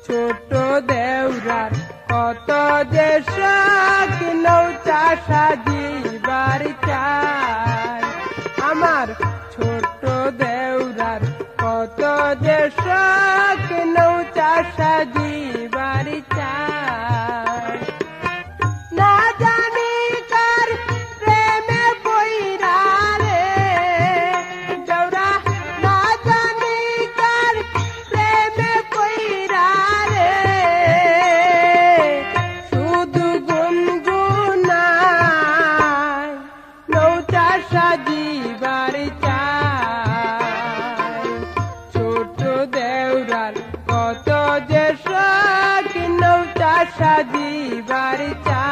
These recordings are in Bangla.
ছোট দেউরার কত যে শখ নৌকা সাজিবার চাই। আমার ছোট দেউরার কত যে শখ নৌকা সাজিবার চাই। না জানি কার প্রেমে পইরা রে দেউরা, না জানি কার প্রেমে পইরা রে শুধু গুনগুনায় নৌকা সাজিবার চাই। ছোট দেউরার কত যে শখ নৌকা সাজিবার চাই।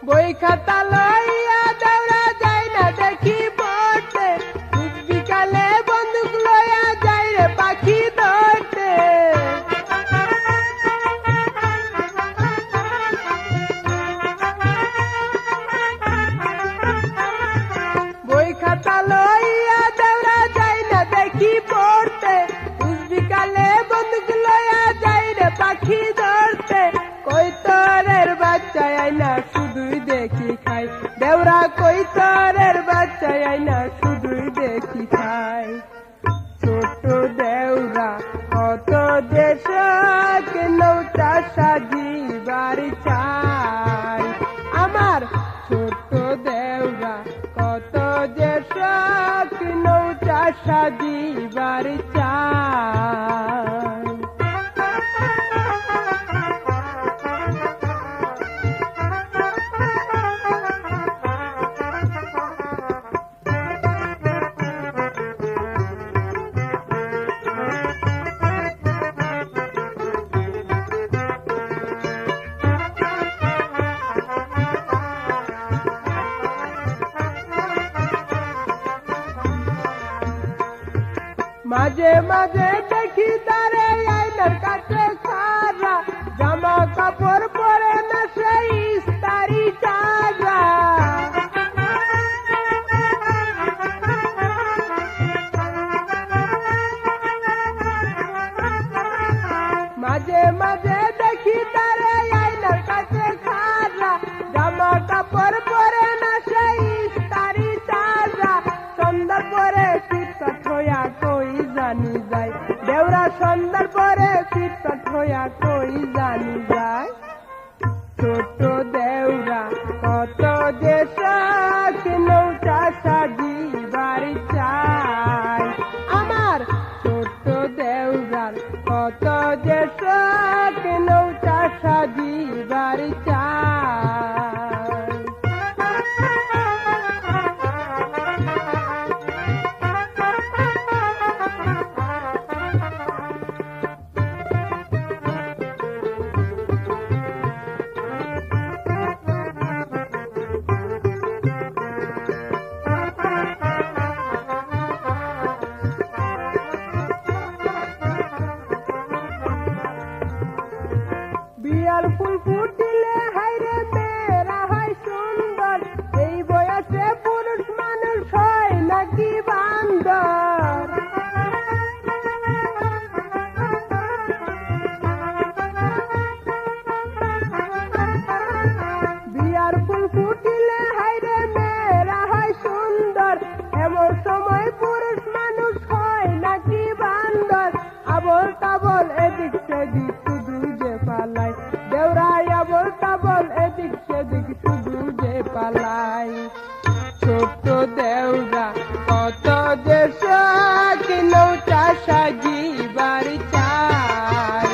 বই খাতা লইয়া দেউরা যাই না দেখি পড়তে, বিকালে বন্দুক লইয়া যাই রে পাখি ধরতে। বই খাতা লইয়া দেউরা যাই না দেখি পড়তে, বিকালে বন্দুক লইয়া যাই রে পাখি ধরতে। কৈতরের বাচ্চা আইনা শুধুই দেখি খাই দেউরা, কৈতরের বাচ্চা আইনা শুধুই দেখি খাই। ছোট দেউরা কত যে শখ নৌকা সাজিবার চাই। আমার ছোট দেউরা কত যে শখ নৌকা সাজিবার চাই। মাঝে মাঝে দেখি তারে আইনার কাছে খারা, জামা কাপড় পরে না সেই ইস্তারি চারা। মাঝে মাঝে দেখি তারে আইনার কাছে খারা, জামা কাপড় পরে না সেই ইস্তারি চারা। সন্ধ্যার পরে ফিটফাট হইয়া কই জানি যায় দেউরা, সন্ধ্যার পরে ফিটফাট হইয়া কই জানি যায়। ছোট দেউরা কত যে শখ নৌকা সাজিবার চাই। আমার ছোট দেউরার কত যে শখ নৌকা সাজিবার চাই। বিয়ার ফুল ফুটিলে হাইরে মেয়েরা হয় সুন্দর, এই বয়সে পুরুষ মানুষ হয় নাকি বান্দর। বিয়ার ফুল ফুটিলে হাইরে মেয়েরা হয় সুন্দর, এমন সময় পুরুষ মানুষ হয় নাকি বান্দর। আবল তাবল এদিক সেদিক শুধু যে পালায় দেউরা, আবল তাবল এদিক সেদিক শুধু যে পালায়। ছোট দেউরা কত যে শখ নৌকা সাজিবার চাই।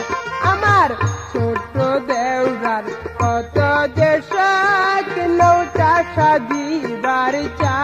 আমার ছোট দেউরার কত যে শখ নৌকা সাজিবার চাই।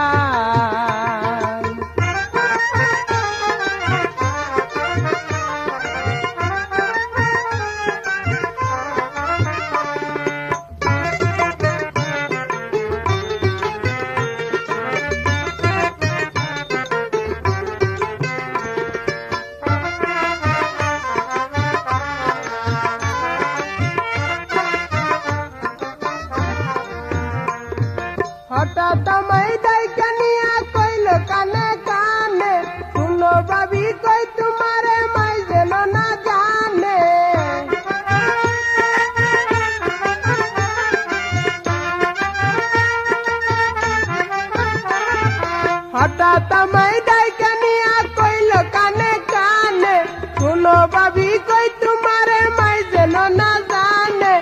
হঠাৎ আমায় ডাইকা নিয়া কইল কানে কানে, শুনো ভাবি কই তোমারে মাই যেন না জানে,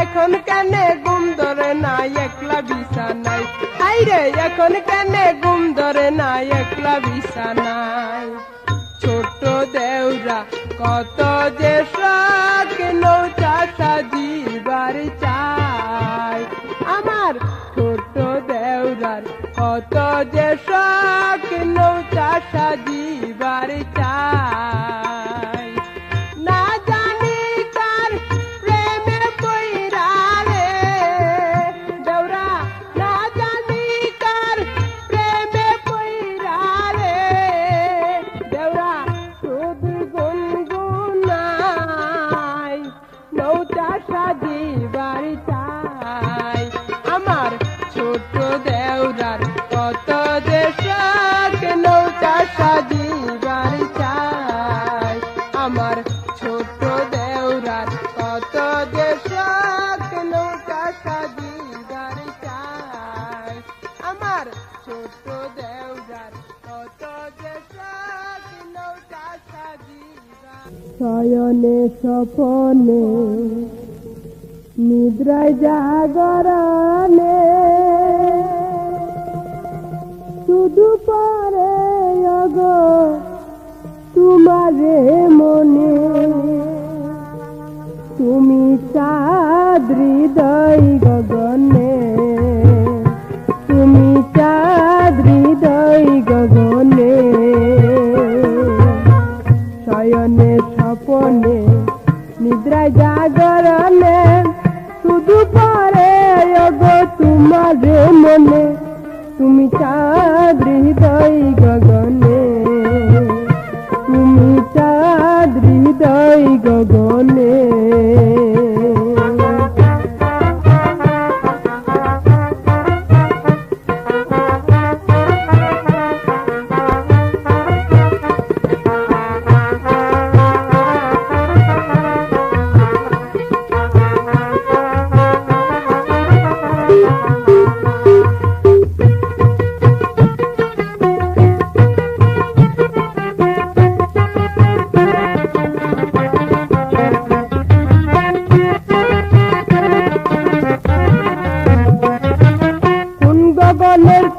এখন কেনে ঘুম ধরে না একলা বিছানায়, হাইরে এখন কেনে ঘুম ধরে না একলা বিছানায়। ছোট দেউরা কত যে শখ নৌকা সাজিবার চায়, আমার ছোট দেউরার কত যে শখ নৌকা সাজিবার চায়। না জানি কার প্রেমে পইরা রে দেউরা, না জানি কার প্রেমে পইরা রে দেউরা, শুধু গুনগুনাই নৌকা সাজিবার চাই, আমার ছোট দেউরার কত যে শখ নৌকা সাজিবার চাই, আমার ছোট দেউরার কত যে শখ নৌকা সাজিবার চাই, আমার ছোট দেউরার কত যে শখ নৌকা সাজিবার। শয়নে স্বপনে নিদ্রায় জাগরণে শুধু পরে অগো তোমারে মনে, তুমি চাঁদ হৃদয় গগনে, তুমি চাঁদ হৃদয় গগনে। শয়নে স্বপনে নিদ্রায় জাগরণে শুধু পরে অগো তোমারে মনে, তুমি চাঁদ হৃদয় গগনে, তুমি চাঁদ হৃদয় গগনে।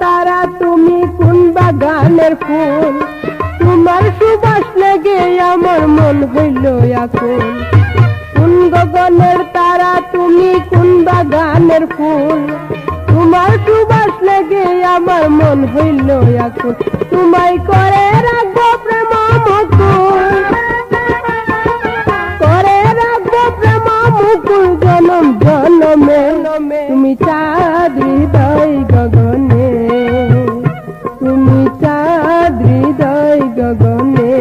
তারা তুমি কোন বাগানের ফুল, তোমার সুবাস লেগে আমার মন হইল আকুল। কোন গগনের তারা তুমি কোন বাগানের ফুল, তোমার সুবাস লেগে আমার মন হইল আকুল। তোমায় করে রাখবো প্রেম মুকুল, করে রাখবো প্রেম মুকুল জনম জনমে, তুমি চাঁদ হৃদয় গগনে, তুমি চাঁদ হৃদয় গগনে।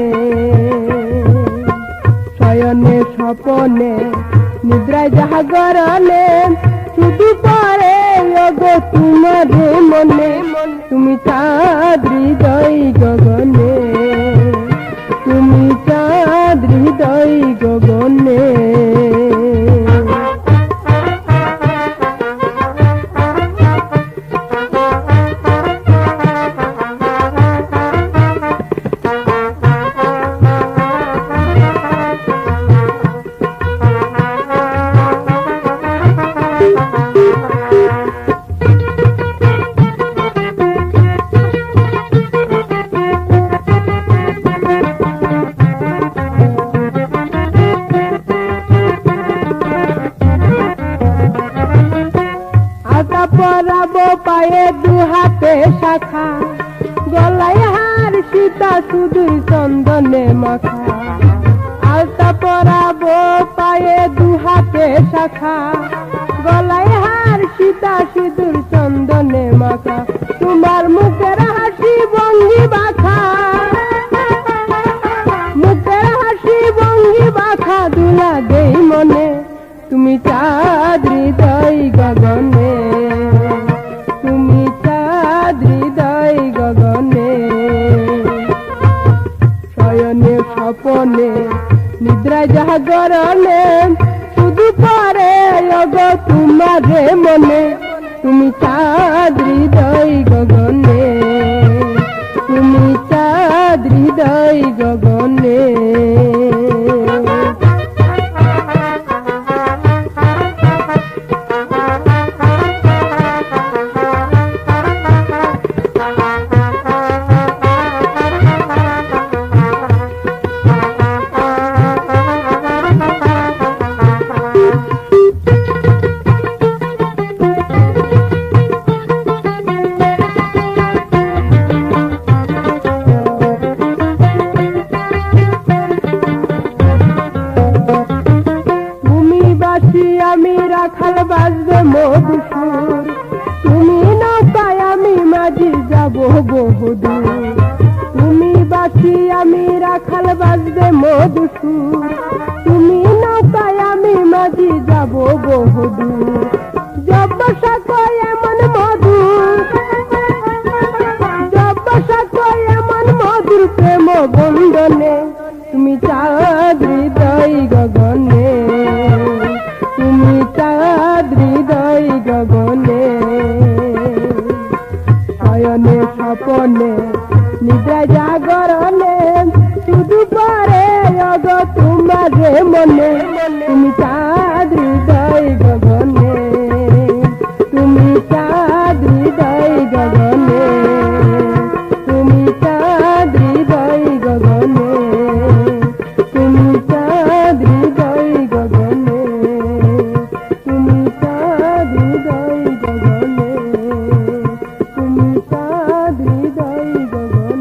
শয়নে স্বপনে নিদ্রায় জাগরণে শুধু পরে অগো তোমারে মনে, তুমি চাঁদ হৃদয় গগনে, তুমি চাঁদ হৃদয় গগনে। পরাবো পায়ে দু হাতে শাখা, গলায় হার সীতা সুদূর চন্দনে মাখা। আলতা পরাবো পায়ে দু হাতে শাখা, গলায় হার সীতা সিঁদুর চন্দনে মাখা। তোমার মুখের হাসি ভঙ্গি বাখা, মুখের হাসি ভঙ্গি বাখা দুলা দেই মনে, তুমি চাঁদ হৃদয় গগনে, তুমি চাঁদ হৃদয় গগনে। শয়নে স্বপনে নিদ্রায় জাগরণে শুধু পরে অগো তোমারে মনে, তুমি চাঁদ হৃদয় গগনে, তুমি বাসি আমি রাখাল বাজবে মধুসূর, তুমি নৌকায় আমি মাঝি যাব বহুদূর। তুমি বাসি আমি রাখাল বাজবে মধুসূর, তুমি নৌকায় আমি মাঝি যাব বহুদূর। জব্বসা কয় এমন মধুর, জব্বসা কয় এমন মধুর প্রেম বন্ধনে, তুমি চাঁদ হৃদয় গগনে, তুমি চাঁদ হৃদয় গগনে। শয়নে স্বপনে নিদ্রায় জাগরণে শুধু পরে অগ তোমারে মনে, তুমি চাঁদ হৃদয় গগনে, তুমি চাঁদ হৃদয় গগনে, তুমি চাঁদ হৃদয় গগনে, তুমি চাঁদ হৃদয় গগনে, তুমি চাঁদ হৃদয় গগনে, তুমি চাঁদ হৃদয় গগনে,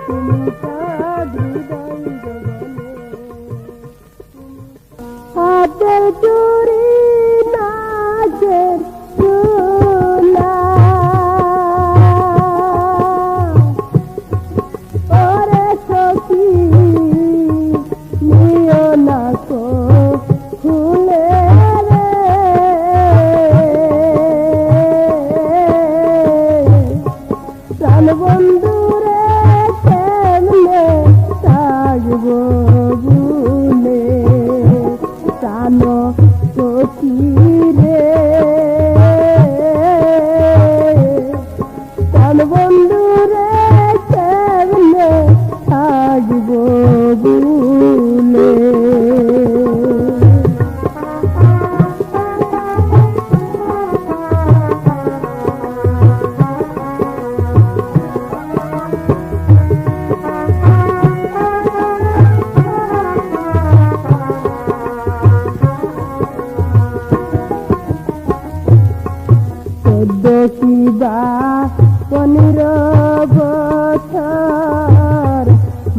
তুমি চাঁদ হৃদয় গগনে। হাতের চুরি নাচের চুলা, ওরে সখী নিও না কো খুলে রে, প্রাণ বন্ধুরে কেমনে থাকবো ভুলে, প্রাণ সখী রে, প্রাণ বন্ধুরে কেমনে থাকবো ভুলে। কিবা 15 বছর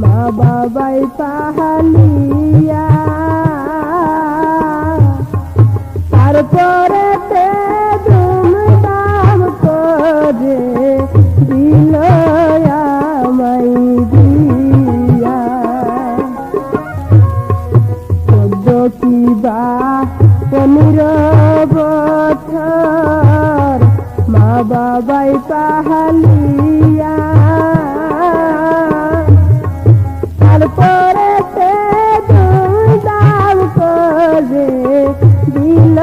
মা বাবাই পাহালিয়া, তারপরে ধুমধাম করে দিল আমায় দিয়া। কিবা 15 বছর মা বাবাই পাহালিয়া, তারপরে ধুমধাম করে দিল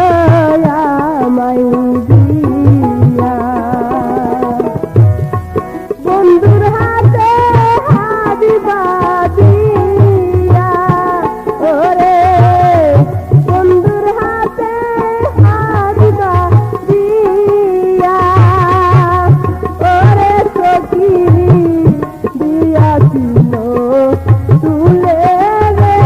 আমায় দিয়া। বন্ধুর হাতে হাবি বাঁধিয়া, ওরে বন্ধুর হাতে হাবি বাঁধিয়া, ওরে সখী দিয়াছিল তুলে রে,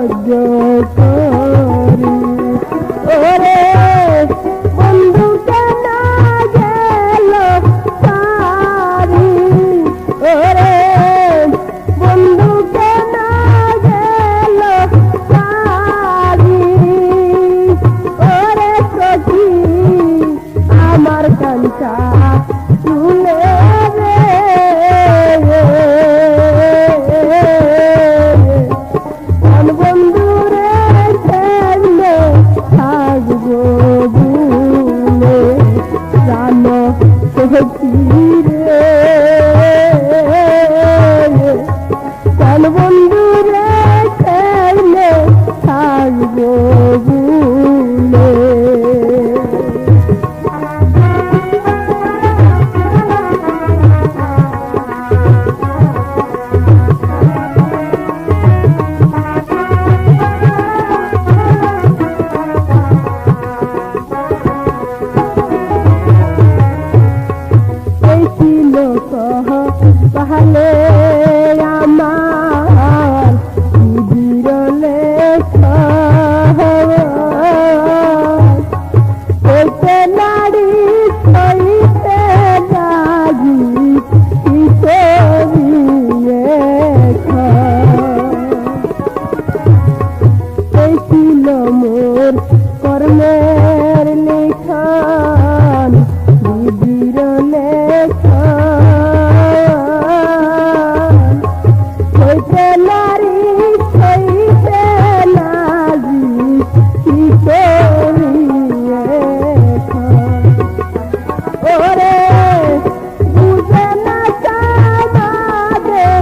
সহ্য করি। ওরে বন্ধু কেন গেল সারি, ওরে বন্ধু কেন গেল সারি, ওরে সখী আমার কাঞ্চা তুলে রে, কোন বন্ধু রে ছেড়লে থাকবো ভুলে, জানো সখী রে, কোন বন্ধু রে ছেড়লে থাকবো ভুলে। তাহলে আমার বিরলে হইতে নারী হইতে লাগি ছিল মোর কর্মের লেখন বিরলে হইতে নারী হইতে লাগি কি করিয়ে, ওরে বুঝে না চাঁদে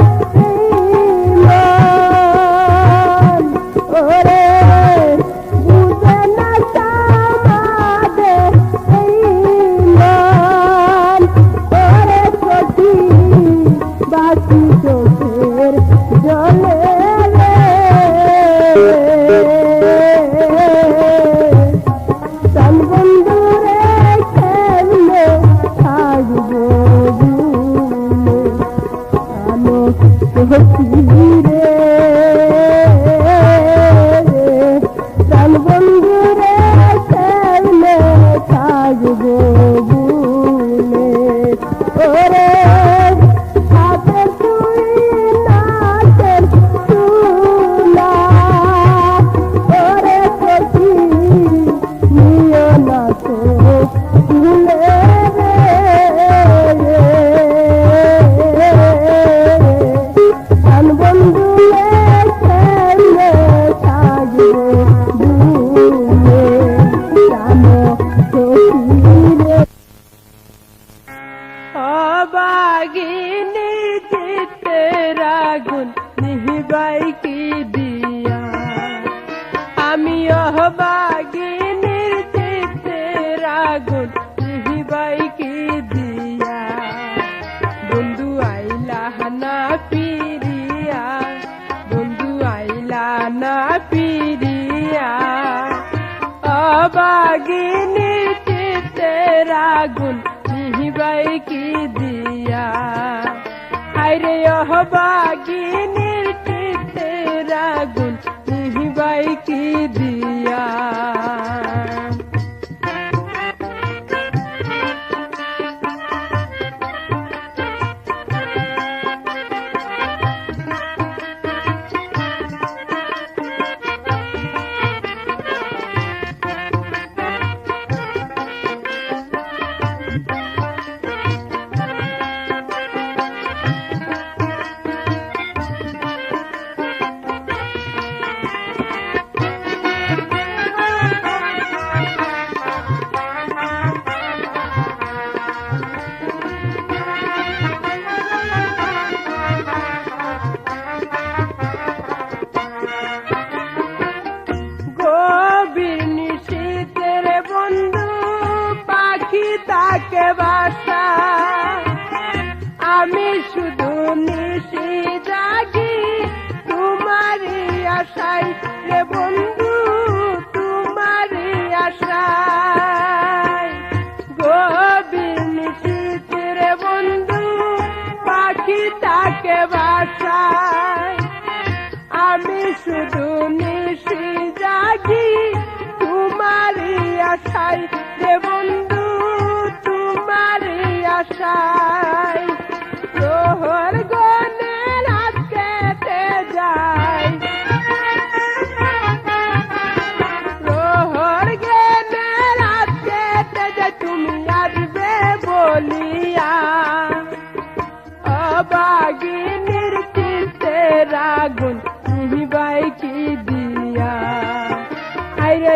মন, ওরে বুঝে না চাঁদে মন, ওরে সখী বাকি চোখের জলে রে, কোন বন্ধু রে খেললে থাকবো ভুলে, জানো সখী রে, কোন বন্ধু রে খেললে থাকবো ভুলে। ওরে হাতে তুই নাচের তুলা, ওরে সখী নিও না তো তুলে রে, কোন বন্ধু রে খেললে থাকবো ভুলে, জানো সখী রে। অবাগিনী চিত্তের আগুন নিহিবাই কি দিয়া, আমি অবাগিনীর চিত্তের আগুন নিহিবাই কি দিয়া, বন্ধু আইলা না পিরিয়া, বন্ধু আইলা না পিরিয়া, অবাগিনীর চিত্তের আগুন নিহিবাই কি দিয়া, আরে অবাগিনীর চিত্তের আগুন নিহিবাই কি দিয়া। থাকে বাসা, আমি শুধু নিশি জাগি তোমারই আশায় রে বন্ধু, তোমারই আশায়। গভীর নিশীথে রে বন্ধু পাখি থাকে বাসায়, আমি শুধু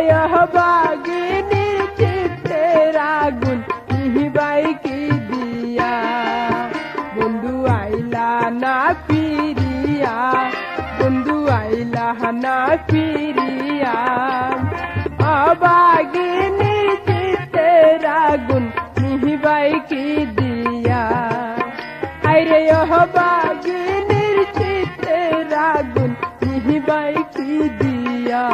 হাইরে অহবাগিনীর চিত্তের আগুন নিহিবাই কি দিয়া বন্ধু আইলা না ফিরিয়া বন্ধু আইলা না ফিরিয়া অবাগিনীর চিত্তের আগুন নিহিবাই কি দিয়া হাইরে অহবাগিনীর চিত্তের আগুন নিহিবাই কি দিয়া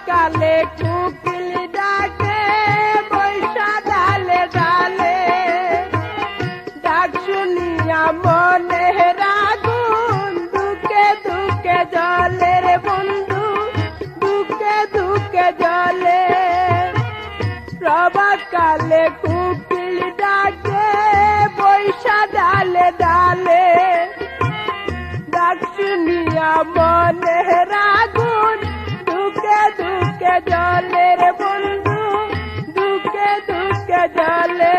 কালে কুকিল ডাকে বৈশা ডালে ডালে ডাক শুনিয়া মনে রাগুন দুকে দুকে জলে রে বন্ধু দুকে দুকে জলে প্রভাত কালে কুকিল ডাকে বৈশা ডালে ডালে ডাক শুনিয়া মনে রাগুন দুকে দুকে জলে রে বন্ধু দুকে দুকে জলে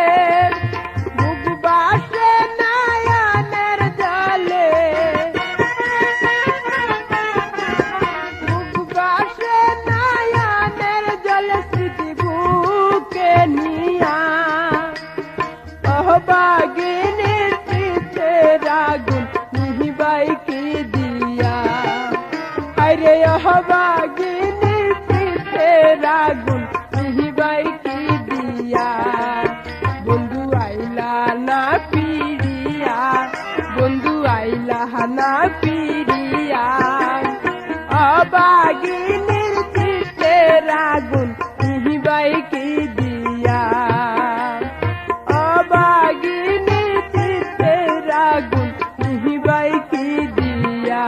বুক বাসে নয়নের জলে বুক বাসে নয়নের জলে স্মৃতি বুকে নিয়া অহবাগিনীর চিত্তের আগুন নিহিবাই কি দিয়া হাইরে অহবাগিনীর চিত্তের আগুন নিহিবাই কি দিয়া বন্ধু আইলা না ফিরিয়া বন্ধু আইলা না ফিরিয়া অবাগিনীর চিত্তের আগুন নিহিবাই কি দিয়া অবাগিনীর চিত্তের আগুন নিহিবাই কি দিয়া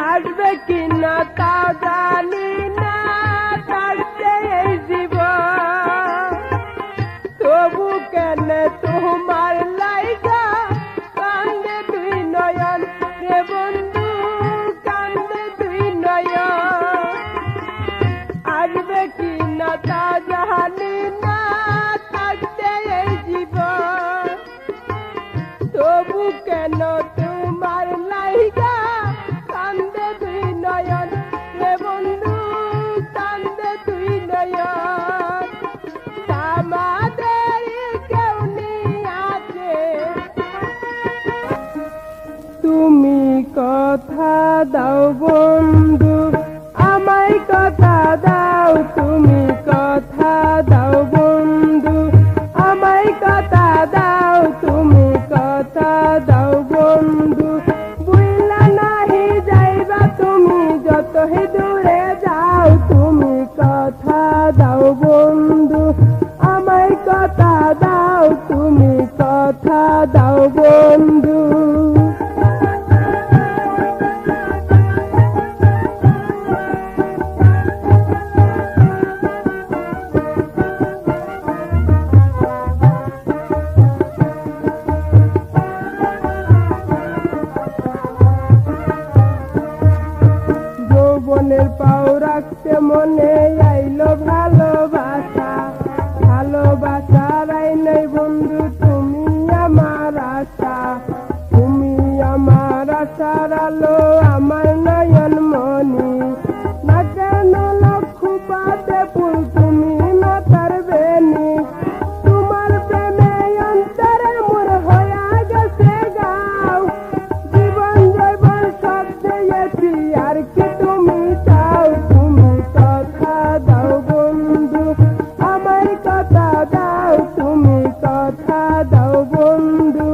আসবে কিনা তাও জানি না থাকছে এই জীবন তবু কেন তোমার লাইগা কান্দে দুই নয়ন রে বন্ধু কান্দে দুই নয়ন আসবে কিনা তা জানি না থাকছে এই জীবন তবু কেন তোমার লাইগা কান্দে দুই নয়ন রে বন্ধু কান্দে দুই নয়ন আমাদের কেউ আছে তুমি কথা দাও বন্ধু আমায় কথা দাও তুমি কথা দাও বন্ধু আমায় কথা দাও তুমি কথা দাও বন্ধু বুইলা নাহি যাইবা তুমি যতই দূরে যাও তুমি কথা দাও বন্ধু আমায় কথা দাও তুমি কথা দাও বন্ধু যৌবনের পাও রাখতে মনে আইলো ভালোবাসা ভালোবাসার আই নাই বন্ধু তুমি আমার কথা দাও বন্ধু,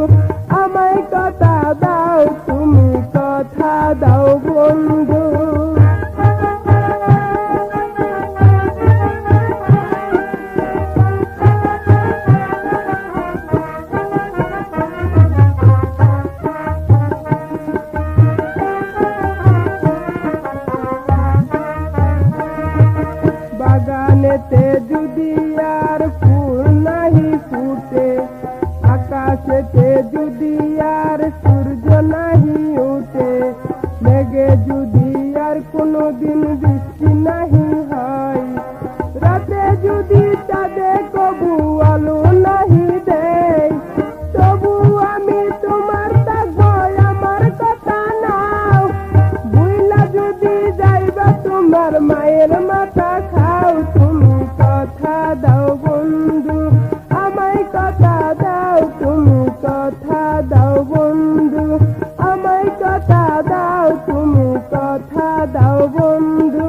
আমায় কথা দাও, তুমি কথা দাও বন্ধু। বাগানেতে যদি আর ফুল নাহি ফুটে, আকাশেতে যদি আর সূর্য নাহি উঠে, মেঘে যদি আর কোনোদিন বৃষ্টি নাহি হয়, রাতে যদি চাঁদে কবু আলো নাহি দেয়, তবু আমি তোমার থাকবো, আমার কথা নাও। বুইলা যদি যাইবা তোমার মায়ের মাথা খাও, তুমি কথা দাও বন্ধু, আমায় কথা দাও, তুমি কথা দাও বন্ধু, আমায় কথা দাও, তুমি কথা দাও বন্ধু।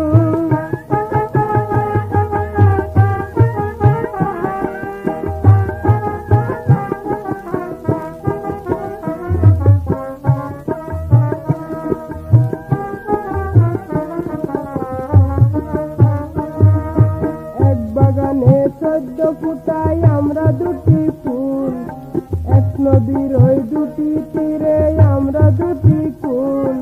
এক বাগানে 14 ফুটাই আমরা দুটি ফুল, এক নদীর ওই দুটি তীরে আমরা দুটি কুল,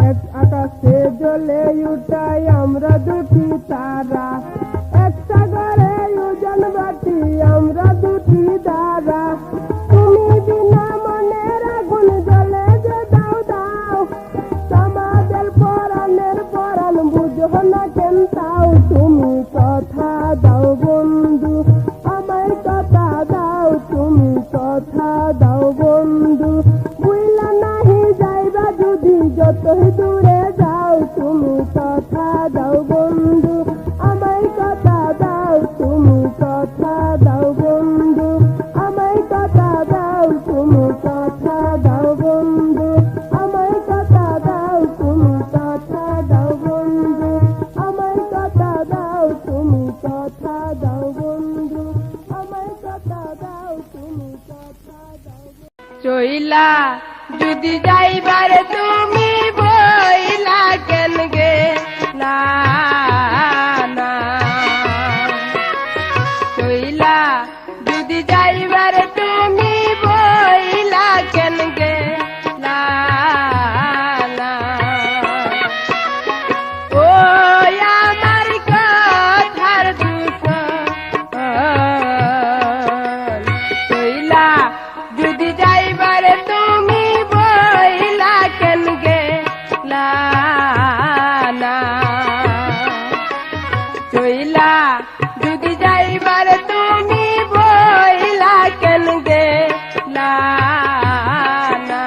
এক আকাশে জ্বলে উঠাই আমরা দুটি তারা, এক সাগরে উজান বাটি আমরা দুটি দ্বারা। তুমি বিনা মনের আগুন জ্বলে যে দাও দাও, সমাজের পরাণের পরাণ বুঝো না কেন তাও, তুমি কথা দাও বন্ধু, আমায় কথা দাও, তুমি কথা দাও বন্ধু। বুইলা নাহি যাইবা যদি যতই দূরে যাও, তুমি কথা দাও বন্ধু, আমায় কথা দাও, তুমি কথা দাও বন্ধু, আমায় কথা দাও, তুমি কথা দাও বন্ধু, আমায় কথা দাও, তুমি কথা দাও বন্ধু, আমায় কথা দাও, তুমি কথা দাও বন্ধু, আমায় কথা দাও, তুমি কথা দাও। চইলা যদি যাইবারে তুমি বইলা কেন গে না না, চইলা যদি যাইবারে তুমি বইলা কেন গে না না, ও আমার কথার দুশন, চইলা যদি যাইবারে তুমি বইলা কেন গে না না, চইলা যদি যাইবারে তুমি বইলা কেন গে না না।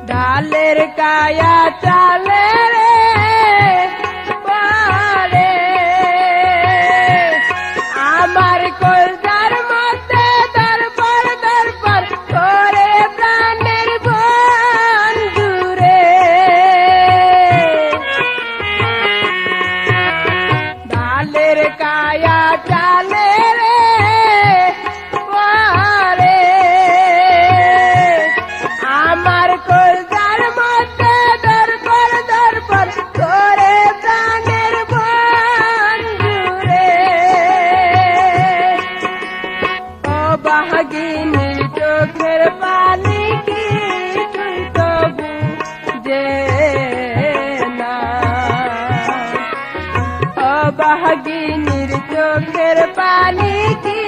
ডালের কায়া চালে রে বলে, আমার কলজার মধ্যে দরবার দরবার করে প্রাণের বন্ধু রে। ডালের কায়া চালে রে বলে, আমার কলজার মধ্যে দরবার দরবার করে প্রাণের বন্ধু রে। ও বাহাগিনীর চোখের পানি কি তুই তবু যে না, ও বাহাগিনীর চোখের পানি কি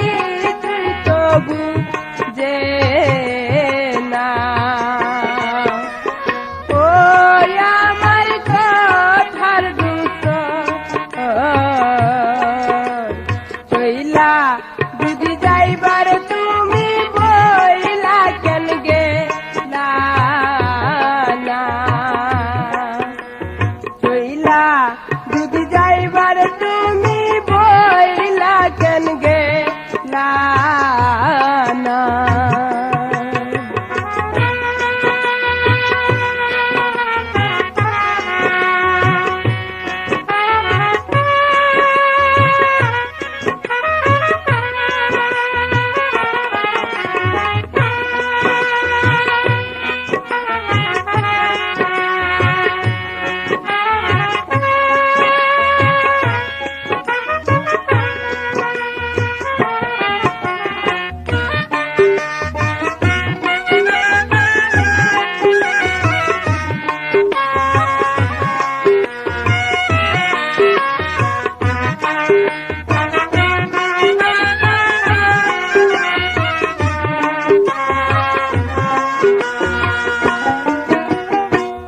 তুই তবু যে না ও আমার কথার দুঃখ চইলা যদি যাইবার তুমি বইলা কেন গে না চইলা যদি যাইবার তুমি বইলা কেন গে না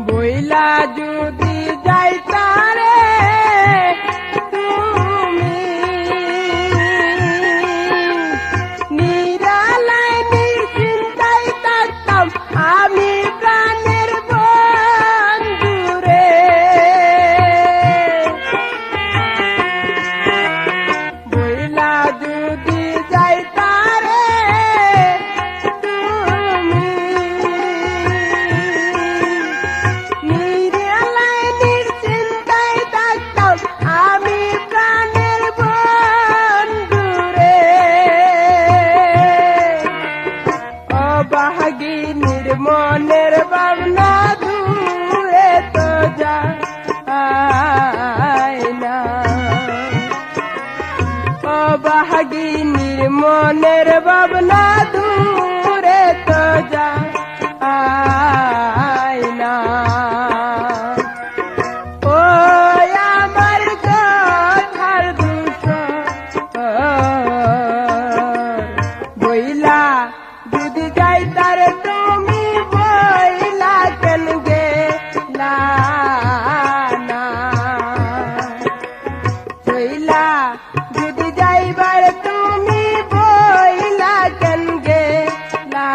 বইলা যদি যাইতারে তুমি নিরালায় নিশ্চিন্তায় থাকতাম আমি প্রাণের বন্ধুরে বইলা যদি যাইতারে নিরালায় নিশ্চিন্তায় থাকতাম আমি প্রাণের বন্ধুরে অবাগিনীর মনের ভাবনা দূরে তো যায় না অবাগিনীর মনের ভাবনা দূরে তো যায় না ও আমার কথার দুঃখ বইলা যদি যাইতার তুমি বইলা কেন গে না চইলা যদি যাইবার তুমি বইলা কেন গে না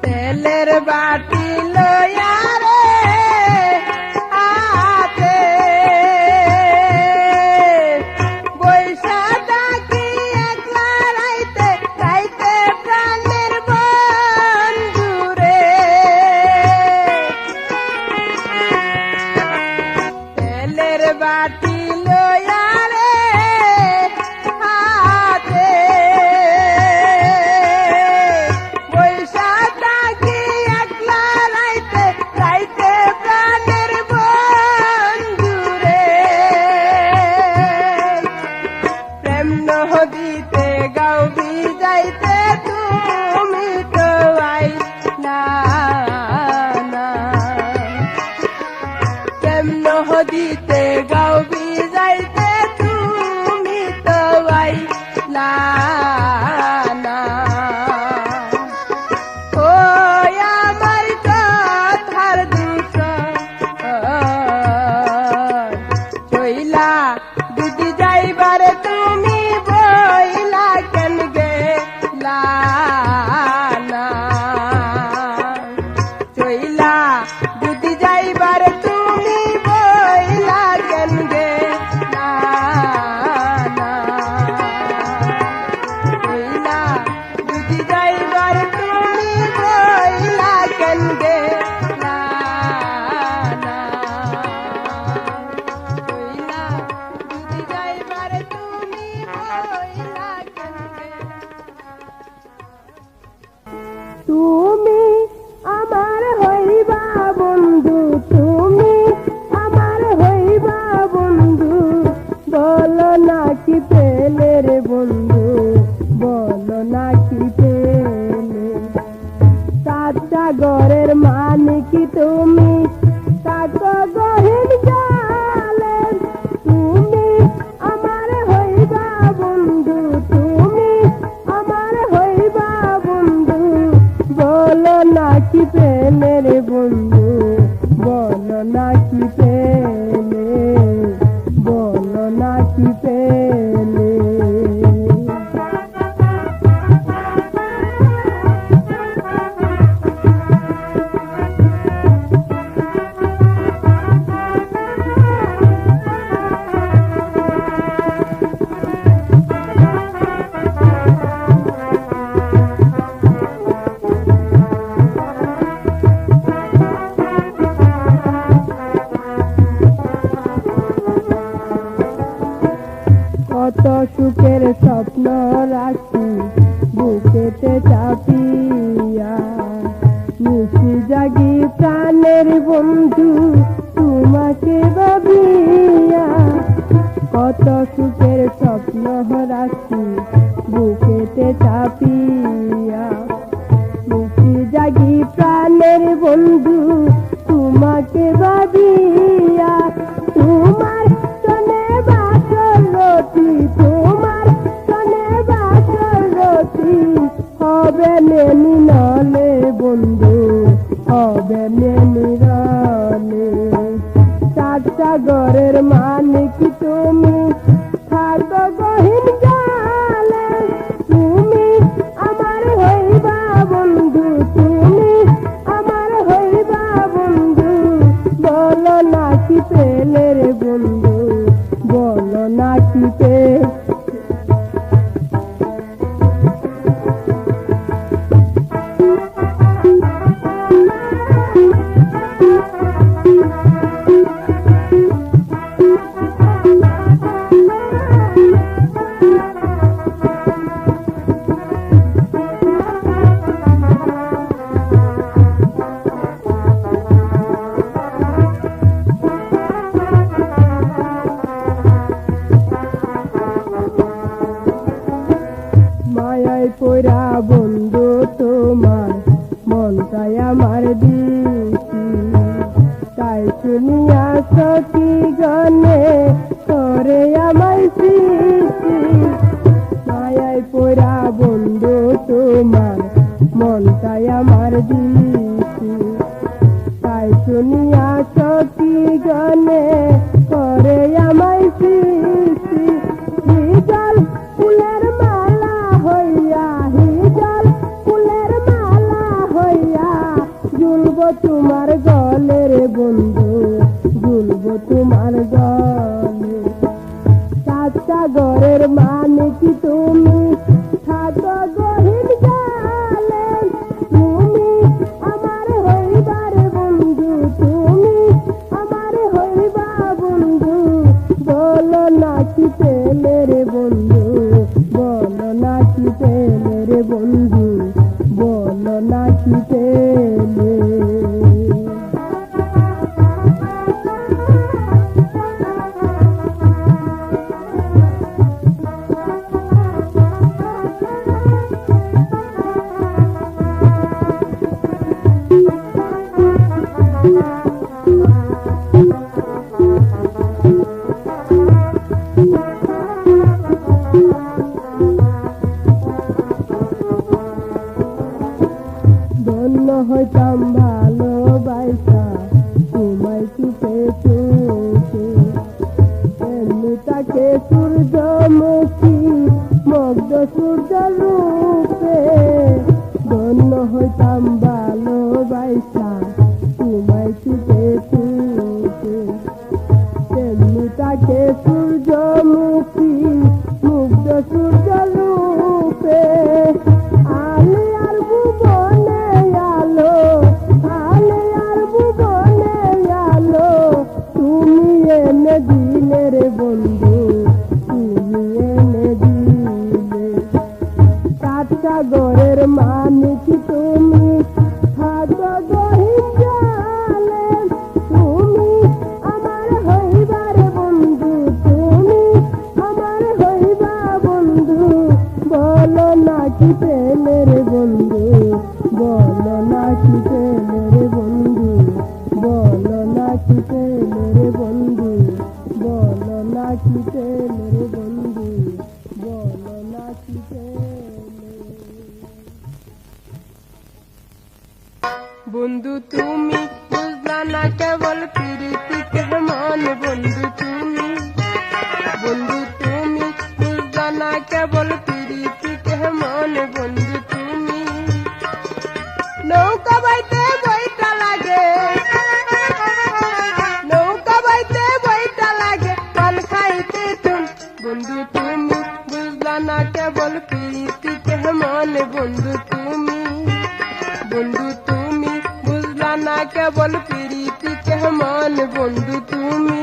তেলের বাটি লইয়া রে হাতে বৈশা থাকি একলা রাইতে রাইতে প্রাণের বন্ধুরে তেলের বাটি লইয়া রে হাতে বৈশা থাকি একলা রাইতে রাইতে প্রাণের বন্ধুরে প্রেম নদীতে গাও ভিজাইতে তুমি তো আইলা না প্রেম নদীতে গাও ভিজাইতে তুমি তো আইলা না ও আমার কথার দুঃখ চইলা যদি যাইবার তুমি বইলা কেন গে চইলা যদি যাইবার বলো না কি পেলে, বলো না কি পেলে। কত সুখের স্বপ্ন রাখি বুকেতে চাপিয়া, নিশি জাগি প্রাণের বন্ধু তোমাকে ভাবিয়া। কত সুখের স্বপ্ন রাখি বুকেতে চাপিয়া, নিশি জাগি প্রাণের বন্ধু তোমাকে ভাবিয়া। তোমার সনে বাসর রতি, তোমার সনে বাসর রতি, হবে নেনি নলে বন্ধু, হবে নেনি রলে। চারটা ঘরের মালিক তুমি, থাকো গহীন জালে। তুমি আমার হইবা বন্ধু, তুমি আমার হইবা বন্ধু, বলো না কি পেলে রে বন্ধু, বলো না কি পেলে। মায়ায় পড়া বন্ধু তোমার মনটাই আমার দিছি, তাই শুনিয়া সখী গনে করে আমায় সৃষ্টি। মায়ায় পড়া বন্ধু তোমার মনটাই আমার দিছি, তাই শুনিয়া সখী গনে করে আমায় সৃষ্টি। হিজল ফুলের মালা হইয়া, হিজল ফুলের মালা হইয়া, ঝুলব তোমার গলে রে বন্ধু, ঝুলব তোমার গলে। চারটা ঘরের মালিক তুমি, থাকো গহীন জালে। তুমি আমার হইবা রে বন্ধু, তুমি আমার হইবা বন্ধু, বলো না কি পেলে রে বন্ধু, বলো না কি পেলে রে বন্ধু, বলো না কি পেলে। ধন্য হইতাম ভালোবাসা তোমায় চুপে চুপে, এমনি তাকে সূর্যমুখী মগ্ধ সূর্য রূপে। ধন্য হইতাম ভালোবাসা তোমায় চুপে চুপে, এমনি তাকে সূর্যমুখী মুগ্ধ সূর্য রূপে। আলিয়ার ভুবনে আলো, আলিয়ার ভুবনে আলো, তুমি এনে দিলে রে বন্ধু, তুমি এনে দিলে। চারটা ঘরের মালিক তুমি, থাকো গহীন জালে। তুমি আমার হইবা রে বন্ধু, তুমি আমার হইবা বন্ধু, বলো না কি পেলে রে বন্ধু, বলো না কি পেলে রে বন্ধু, বলো না কি পেলে রে বন্ধু, বলো না কি পেলে রে বন্ধু, বলো না কি পেলে। বন্ধু তুমি বুঝলা না কেবল বন্ধু তুমি।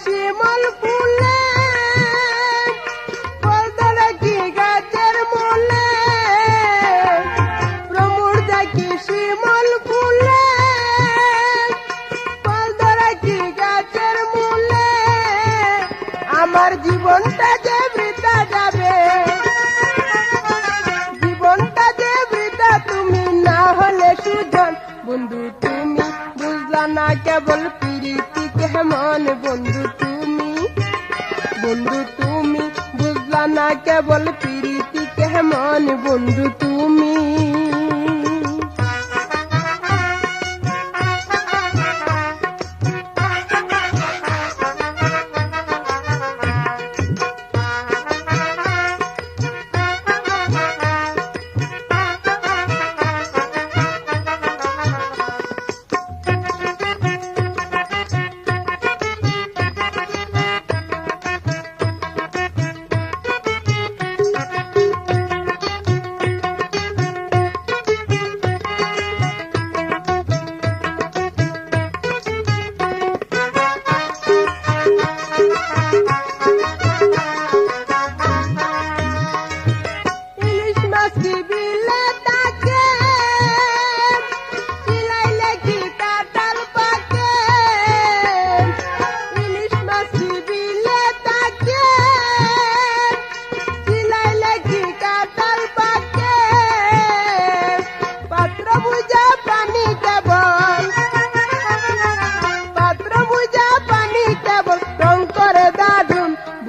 শিমল ফুলে ফলদরে কি গাছের মূলে, প্রমুর দেখি শিমল ফুলে ফলদরে কি গাছের মূলে, আমার জীবনটা যে বৃথা যাবে, জীবনটা যে বৃথা তুমি না হলে সুজন। বন্ধু তুমি বুঝলা না কেবল প্রীতি কেমন, বন্ধু তুমি, বন্ধু তুমি বুঝলা না কেবল প্রীতি কেমন, বন্ধু তুমি।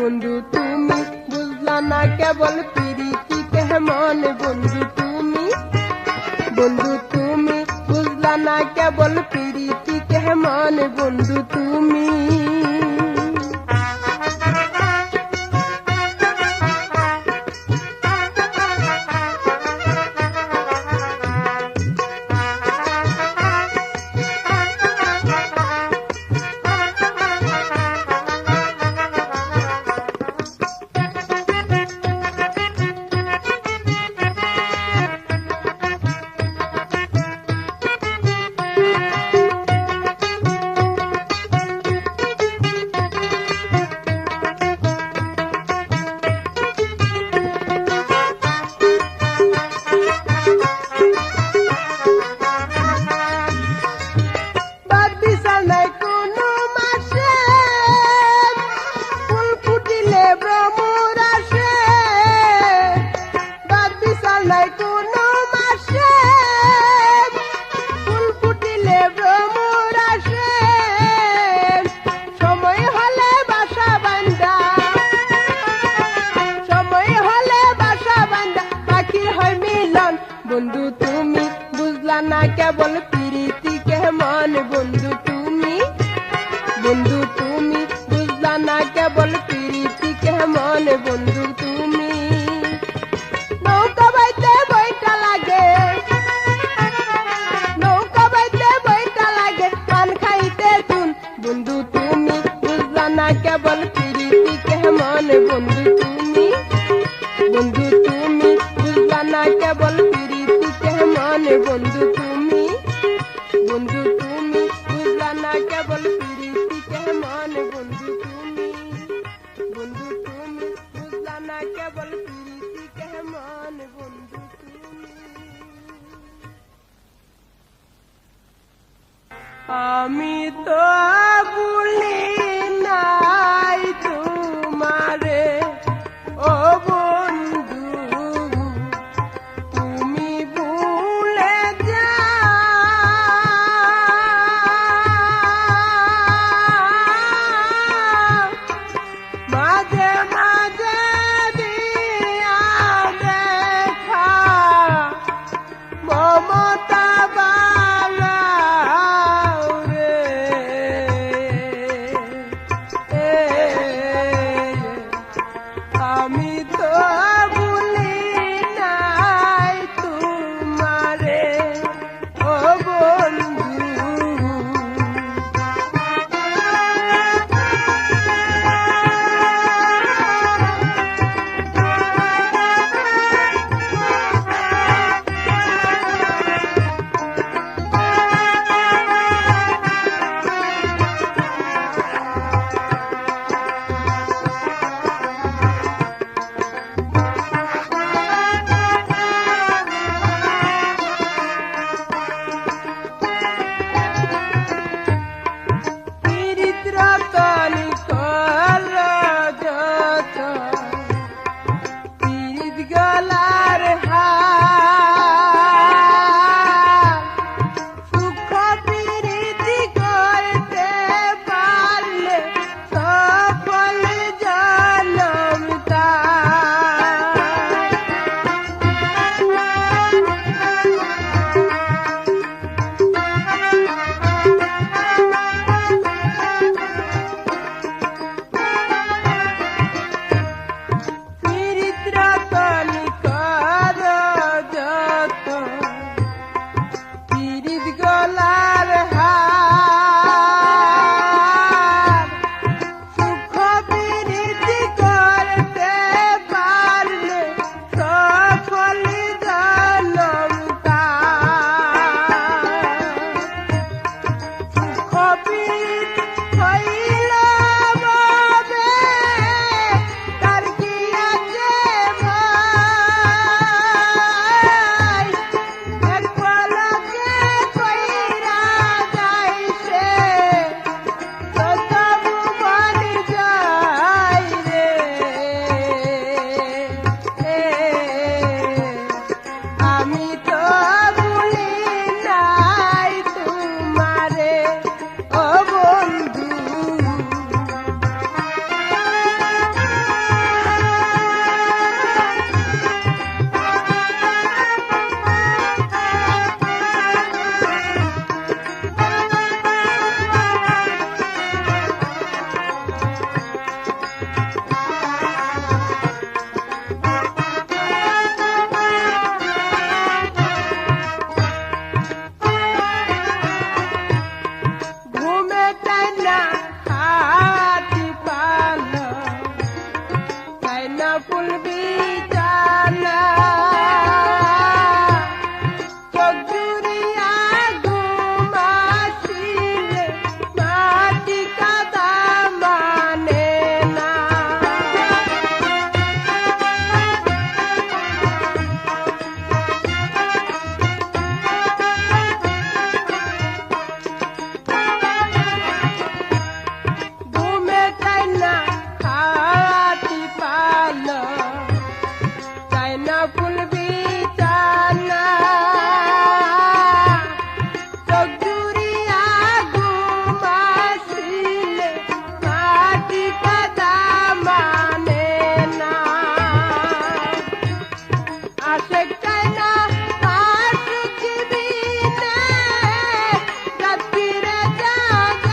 বন্ধু তুমি বুঝলা না কেবল প্রীতি কেমন, বন্ধু তুমি, বন্ধু তুমি বুঝলা না কেবল প্রীতি কেমন, বন্ধু তুমি। বন্ধু তুমি বুঝলা না কেবল প্রীতি কেমন, বন্ধু তুমি, বন্ধু তুমি বুঝলা না কেবল প্রীতি কেমন, বন্ধু তুমি। নৌকা বাইতে বইটা লাগে, নৌকা বাইতে বইটা লাগে পান খাইতে চুন, বন্ধু তুমি বুঝলা না কেবল প্রীতি কেমন, বন্ধু তুমি, বন্ধু তুমি বুঝলা না কেবল প্রীতি কেমন, বন্ধু তুমি, বন্ধু তুমি বুঝলা না কেবল প্রীতি কেমন, বন্ধু তুমি, বন্ধু তুমি বুঝলা না কেবল প্রীতি কেমন, বন্ধু তুমি। আমি তো ভুলি নাই তোমারে ও বন্ধু, তুমি ভুলে যাও, রতনি কর যত পীড়িত গলার হার সুখ পীড়িতি করতে পারলে সফল জনম পীড়িত রতনি কর যত পীড়িত গলার হার সুখ পীড়িতি করতে পারলে সফল জনম সুখ পীড়িত হইল ববে তার কি আছে ভাই এক পলকে কইরা যাইছে কত ভুবন যাই রে আমি তো ভুলি নাই তোমারে ও বন্ধু ঘুমে টাইনা হাতি পাল টাইনা ফুল বিছানা চোখ জুড়িয়া ঘুমাছিলে মাটি কাদা মানে না ঘুমে টাইনা হাতি পাল টাইনা ফুল বিছানা চোখ জুড়িয়া ঘুমাছিলে মাটি কাদা মানে না আশেক টাইনা আশুক বিনে রাত্রিরে জাগাত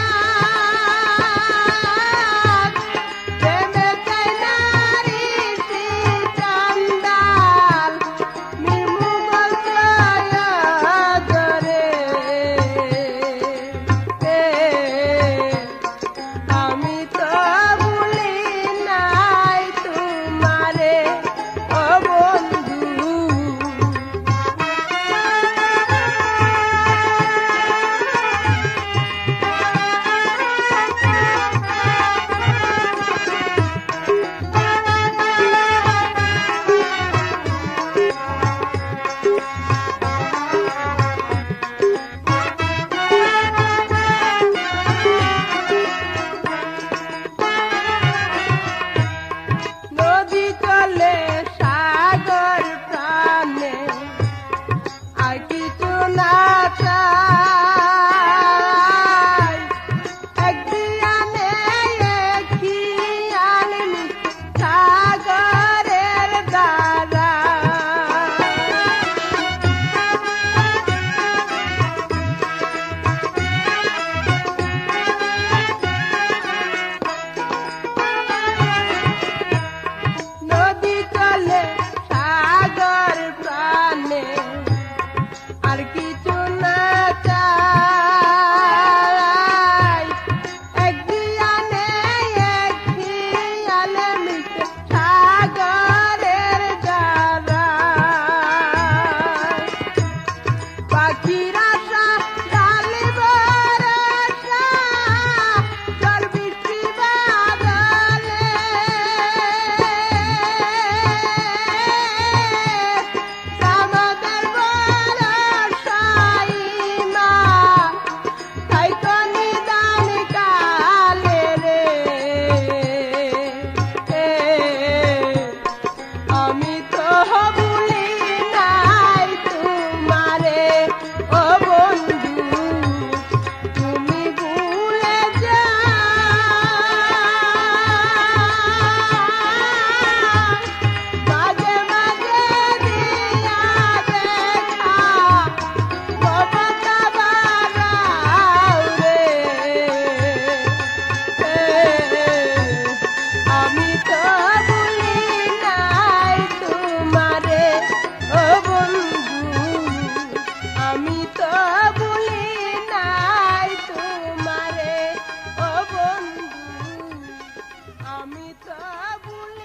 তো ভুলে